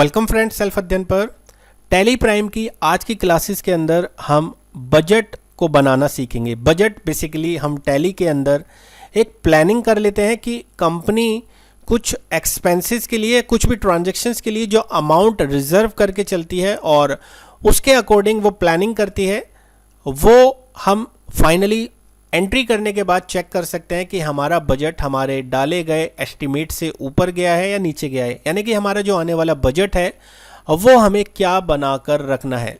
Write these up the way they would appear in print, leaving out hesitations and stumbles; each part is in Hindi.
वेलकम फ्रेंड्स, सेल्फ अध्ययन पर टैली प्राइम की आज की क्लासेस के अंदर हम बजट को बनाना सीखेंगे। बजट बेसिकली हम टैली के अंदर एक प्लानिंग कर लेते हैं कि कंपनी कुछ एक्सपेंसेस के लिए, कुछ भी ट्रांजैक्शंस के लिए जो अमाउंट रिजर्व करके चलती है और उसके अकॉर्डिंग वो प्लानिंग करती है, वो हम फाइनली एंट्री करने के बाद चेक कर सकते हैं कि हमारा बजट हमारे डाले गए एस्टिमेट से ऊपर गया है या नीचे गया है। यानी कि हमारा जो आने वाला बजट है वो हमें क्या बनाकर रखना है।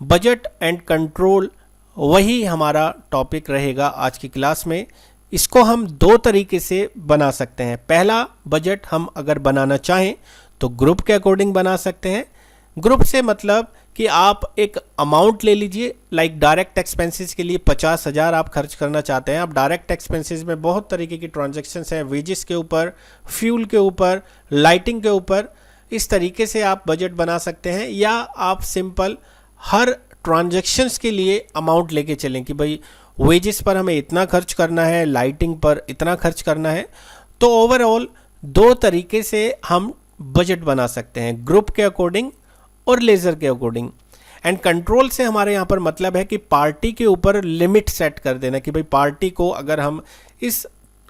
बजट एंड कंट्रोल वही हमारा टॉपिक रहेगा आज की क्लास में। इसको हम दो तरीके से बना सकते हैं। पहला, बजट हम अगर बनाना चाहें तो ग्रुप के अकॉर्डिंग बना सकते हैं। ग्रुप से मतलब कि आप एक अमाउंट ले लीजिए, लाइक डायरेक्ट एक्सपेंसेस के लिए 50,000 आप खर्च करना चाहते हैं। अब डायरेक्ट एक्सपेंसेस में बहुत तरीके की ट्रांजैक्शंस हैं, वेजेस के ऊपर, फ्यूल के ऊपर, लाइटिंग के ऊपर। इस तरीके से आप बजट बना सकते हैं, या आप सिंपल हर ट्रांजैक्शंस के लिए अमाउंट लेके चलें कि भाई वेजेस पर हमें इतना खर्च करना है, लाइटिंग पर इतना खर्च करना है। तो ओवरऑल दो तरीके से हम बजट बना सकते हैं, ग्रुप के अकॉर्डिंग और लेज़र के अकॉर्डिंग। एंड कंट्रोल से हमारे यहाँ पर मतलब है कि पार्टी के ऊपर लिमिट सेट कर देना कि भाई पार्टी को अगर हम इस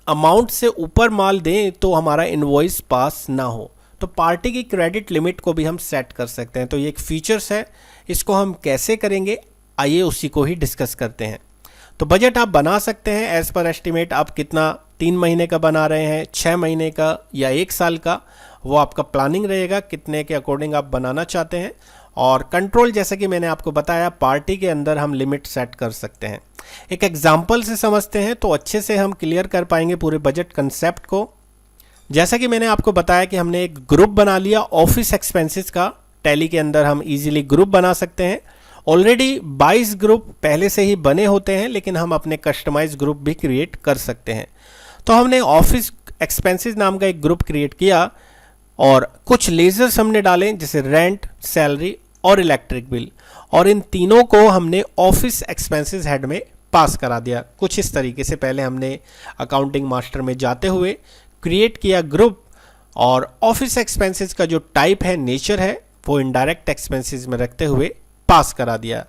अमाउंट से ऊपर माल दें तो हमारा इनवॉइस पास ना हो। तो पार्टी की क्रेडिट लिमिट को भी हम सेट कर सकते हैं। तो ये एक फीचर्स है, इसको हम कैसे करेंगे आइए उसी को ही डिस्कस करते हैं। तो बजट आप बना सकते हैं एज पर एस्टिमेट। आप कितना 3 महीने का बना रहे हैं, 6 महीने का या 1 साल का, वो आपका प्लानिंग रहेगा कितने के अकॉर्डिंग आप बनाना चाहते हैं। और कंट्रोल, जैसा कि मैंने आपको बताया, पार्टी के अंदर हम लिमिट सेट कर सकते हैं। एक एग्जांपल से समझते हैं तो अच्छे से हम क्लियर कर पाएंगे पूरे बजट कंसेप्ट को। जैसा कि मैंने आपको बताया कि हमने एक ग्रुप बना लिया ऑफिस एक्सपेंसेस का। टैली के अंदर हम इजीली ग्रुप बना सकते हैं। ऑलरेडी 22 ग्रुप पहले से ही बने होते हैं, लेकिन हम अपने कस्टमाइज ग्रुप भी क्रिएट कर सकते हैं। तो हमने ऑफिस एक्सपेंसेस नाम का एक ग्रुप क्रिएट किया और कुछ लेजर्स हमने डाले, जैसे रेंट, सैलरी और इलेक्ट्रिक बिल, और इन तीनों को हमने ऑफिस एक्सपेंसेस हेड में पास करा दिया। कुछ इस तरीके से पहले हमने अकाउंटिंग मास्टर में जाते हुए क्रिएट किया ग्रुप, और ऑफिस एक्सपेंसेस का जो टाइप है, नेचर है, वो इनडायरेक्ट एक्सपेंसेस में रखते हुए पास करा दिया।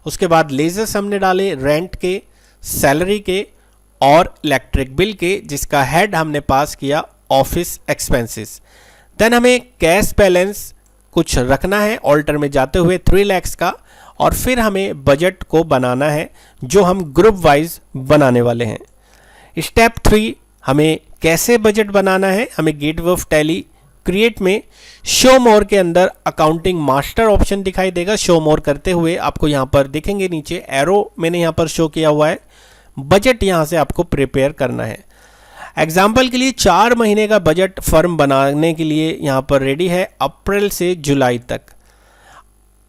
उसके बाद लेजर्स हमने डाले रेंट के, सैलरी के और इलेक्ट्रिक बिल के, जिसका हेड हमने पास किया ऑफिस एक्सपेंसेस। देन हमें कैश बैलेंस कुछ रखना है ऑल्टर में जाते हुए 3 लाख का, और फिर हमें बजट को बनाना है जो हम ग्रुप वाइज बनाने वाले हैं। स्टेप 3, हमें कैसे बजट बनाना है। हमें गेटवे ऑफ टैली क्रिएट में शो मोर के अंदर अकाउंटिंग मास्टर ऑप्शन दिखाई देगा। शो मोर करते हुए आपको यहाँ पर दिखेंगे नीचे एरो मैंने यहाँ पर शो किया हुआ है। बजट यहाँ से आपको प्रिपेयर करना है। एग्जाम्पल के लिए 4 महीने का बजट फर्म बनाने के लिए यहाँ पर रेडी है, अप्रैल से जुलाई तक।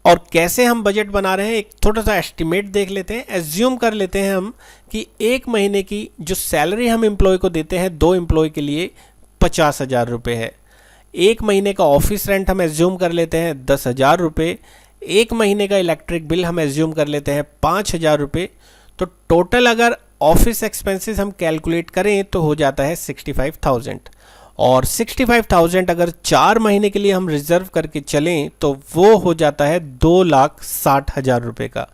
और कैसे हम बजट बना रहे हैं, एक छोटा सा एस्टिमेट देख लेते हैं। एज्यूम कर लेते हैं हम कि 1 महीने की जो सैलरी हम एम्प्लॉय को देते हैं, 2 एम्प्लॉय के लिए 50,000 रुपये है। 1 महीने का ऑफिस रेंट हम एज्यूम कर लेते हैं 10,000 रुपये। 1 महीने का इलेक्ट्रिक बिल हम एज्यूम कर लेते हैं 5,000 रुपये। तो टोटल अगर ऑफिस एक्सपेंसेस हम कैलकुलेट करें तो हो जाता है 65,000, और 65,000 अगर 4 महीने के लिए हम रिजर्व करके चलें तो वो हो जाता है 2,60,000 रुपये का।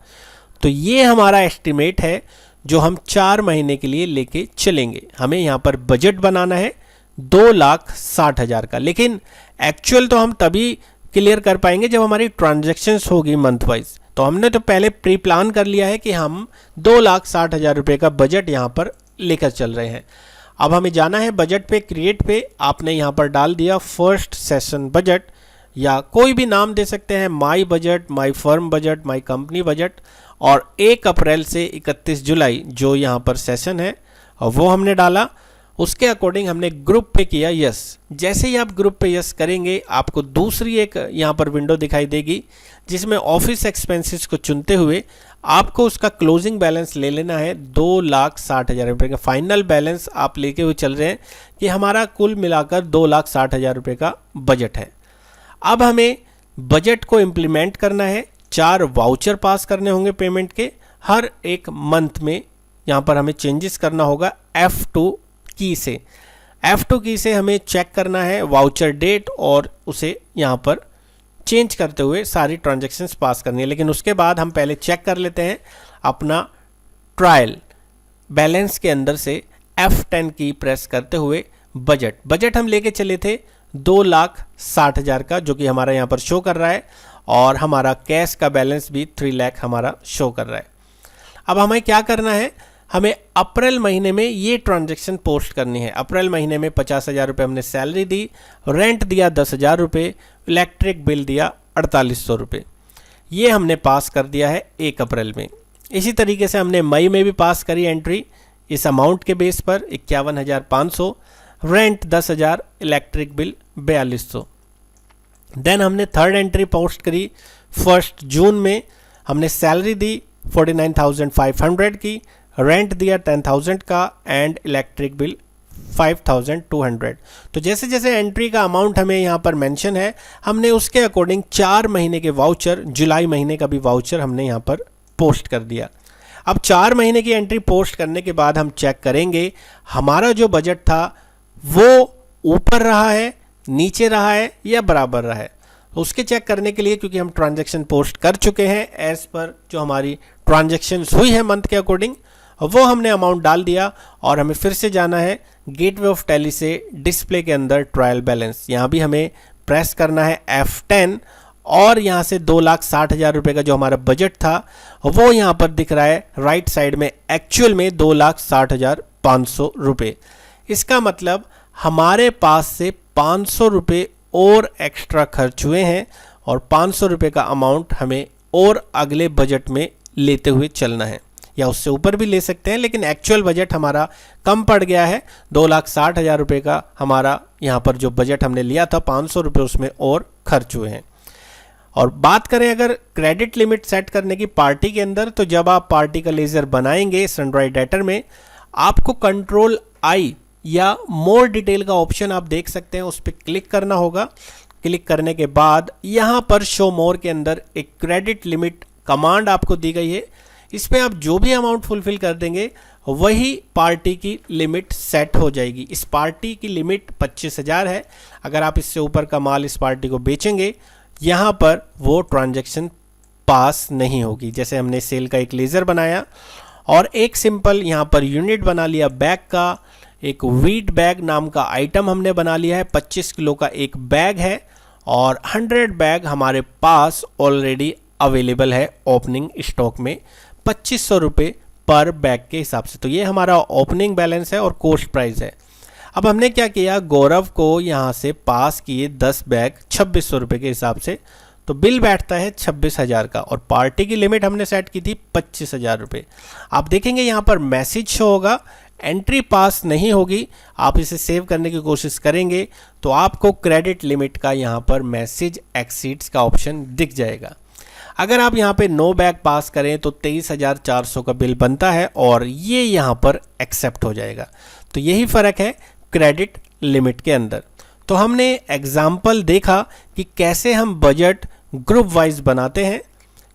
तो ये हमारा एस्टिमेट है जो हम 4 महीने के लिए लेके चलेंगे। हमें यहाँ पर बजट बनाना है 2,60,000 का, लेकिन एक्चुअल तो हम तभी क्लियर कर पाएंगे जब हमारी ट्रांजैक्शंस होगी मंथ वाइज। तो हमने तो पहले प्री प्लान कर लिया है कि हम 2,60,000 रुपये का बजट यहाँ पर लेकर चल रहे हैं। अब हमें जाना है बजट पे, क्रिएट पे। आपने यहाँ पर डाल दिया फर्स्ट सेशन बजट, या कोई भी नाम दे सकते हैं, my budget, my firm budget, my company budget. और 1 अप्रैल से 31 जुलाई जो यहाँ पर सेशन है वो हमने डाला। उसके अकॉर्डिंग हमने ग्रुप पे किया यस। जैसे ही आप ग्रुप पे यस करेंगे आपको दूसरी एक यहाँ पर विंडो दिखाई देगी, जिसमें ऑफिस एक्सपेंसेस को चुनते हुए आपको उसका क्लोजिंग बैलेंस ले लेना है 2,60,000 रुपये का। फाइनल बैलेंस आप लेके हुए चल रहे हैं कि हमारा कुल मिलाकर 2,60,000 रुपये का बजट है। अब हमें बजट को इम्प्लीमेंट करना है। 4 वाउचर पास करने होंगे पेमेंट के हर एक मंथ में। यहाँ पर हमें चेंजेस करना होगा F2 की से। F2 की से हमें चेक करना है वाउचर डेट और उसे यहाँ पर चेंज करते हुए सारी ट्रांजैक्शंस पास करनी है। लेकिन उसके बाद हम पहले चेक कर लेते हैं अपना ट्रायल बैलेंस के अंदर से F10 की प्रेस करते हुए बजट हम लेके चले थे 2,60,000 का, जो कि हमारा यहाँ पर शो कर रहा है, और हमारा कैश का बैलेंस भी 3 लाख हमारा शो कर रहा है। अब हमें क्या करना है, हमें अप्रैल महीने में ये ट्रांजैक्शन पोस्ट करनी है। अप्रैल महीने में 50,000 रुपये हमने सैलरी दी, रेंट दिया 10,000 रुपये, इलेक्ट्रिक बिल दिया 4,800 रुपये। ये हमने पास कर दिया है 1 अप्रैल में। इसी तरीके से हमने मई में भी पास करी एंट्री इस अमाउंट के बेस पर 51,500, रेंट 10,000, इलेक्ट्रिक बिल 4,200। देन हमने थर्ड एंट्री पोस्ट करी 1 जून में। हमने सैलरी दी 49,500 की, रेंट दिया 10,000 का एंड इलेक्ट्रिक बिल 5,200। तो जैसे जैसे एंट्री का अमाउंट हमें यहाँ पर मेंशन है, हमने उसके अकॉर्डिंग 4 महीने के वाउचर, जुलाई महीने का भी वाउचर हमने यहाँ पर पोस्ट कर दिया। अब 4 महीने की एंट्री पोस्ट करने के बाद हम चेक करेंगे हमारा जो बजट था वो ऊपर रहा है, नीचे रहा है या बराबर रहा है। उसके चेक करने के लिए, क्योंकि हम ट्रांजैक्शन पोस्ट कर चुके हैं एज पर जो हमारी ट्रांजैक्शन हुई है मंथ के अकॉर्डिंग, वो हमने अमाउंट डाल दिया और हमें फिर से जाना है गेटवे ऑफ टैली से डिस्प्ले के अंदर ट्रायल बैलेंस। यहाँ भी हमें प्रेस करना है F10 और यहाँ से 2,60,000 रुपये का जो हमारा बजट था वो यहाँ पर दिख रहा है राइट साइड में, एक्चुअल में 2,60,500 रुपये। इसका मतलब हमारे पास से 500 रुपये और एक्स्ट्रा खर्च हुए हैं और 500 रुपये का अमाउंट हमें और अगले बजट में लेते हुए चलना है, या उससे ऊपर भी ले सकते हैं, लेकिन एक्चुअल बजट हमारा कम पड़ गया है। 2,60,000 रुपये का हमारा यहाँ पर जो बजट हमने लिया था 500 रुपये उसमें और खर्च हुए हैं। और बात करें अगर क्रेडिट लिमिट सेट करने की पार्टी के अंदर, तो जब आप पार्टी का लेज़र बनाएंगे सनराइज डेटर में, आपको कंट्रोल आई या मोर डिटेल का ऑप्शन आप देख सकते हैं, उस पर क्लिक करना होगा। क्लिक करने के बाद यहाँ पर शो मोर के अंदर एक क्रेडिट लिमिट कमांड आपको दी गई है। इस पर आप जो भी अमाउंट फुलफिल कर देंगे वही पार्टी की लिमिट सेट हो जाएगी। इस पार्टी की लिमिट 25,000 है। अगर आप इससे ऊपर का माल इस पार्टी को बेचेंगे, यहाँ पर वो ट्रांजैक्शन पास नहीं होगी। जैसे हमने सेल का एक लेज़र बनाया और एक सिंपल यहाँ पर यूनिट बना लिया बैग का, एक व्हीट बैग नाम का आइटम हमने बना लिया है, 25 किलो का एक बैग है और 100 बैग हमारे पास ऑलरेडी अवेलेबल है ओपनिंग स्टॉक में 2,500 रुपये पर बैग के हिसाब से। तो ये हमारा ओपनिंग बैलेंस है और कॉस्ट प्राइस है। अब हमने क्या किया, गौरव को यहाँ से पास किए 10 बैग 2,600 रुपये के हिसाब से, तो बिल बैठता है 26,000 का और पार्टी की लिमिट हमने सेट की थी 25,000 रुपये। आप देखेंगे यहाँ पर मैसेज शो होगा, एंट्री पास नहीं होगी। आप इसे सेव करने की कोशिश करेंगे तो आपको क्रेडिट लिमिट का यहाँ पर मैसेज एक्सीड्स का ऑप्शन दिख जाएगा। अगर आप यहाँ पे नो बैग पास करें तो 23,400 का बिल बनता है और ये यहाँ पर एक्सेप्ट हो जाएगा। तो यही फ़र्क है क्रेडिट लिमिट के अंदर। तो हमने एग्जाम्पल देखा कि कैसे हम बजट ग्रुप वाइज बनाते हैं।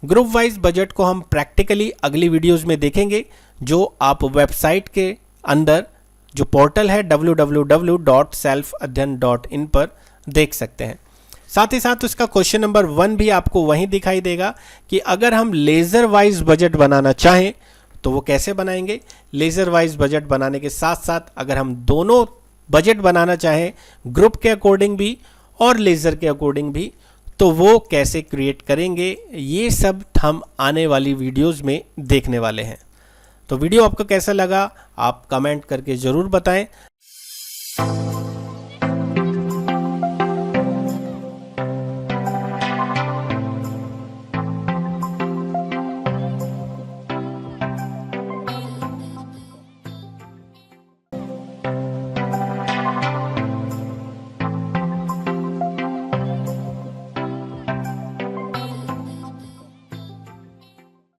ग्रुप वाइज बजट को हम प्रैक्टिकली अगली वीडियोज़ में देखेंगे, जो आप वेबसाइट के अंदर जो पोर्टल है www.selfadhyan.in पर देख सकते हैं। साथ ही साथ उसका क्वेश्चन नंबर 1 भी आपको वहीं दिखाई देगा कि अगर हम लेज़र वाइज बजट बनाना चाहें तो वो कैसे बनाएंगे। लेज़र वाइज बजट बनाने के साथ साथ अगर हम दोनों बजट बनाना चाहें, ग्रुप के अकॉर्डिंग भी और लेज़र के अकॉर्डिंग भी, तो वो कैसे क्रिएट करेंगे, ये सब हम आने वाली वीडियोज़ में देखने वाले हैं। तो वीडियो आपको कैसा लगा आप कमेंट करके ज़रूर बताएं।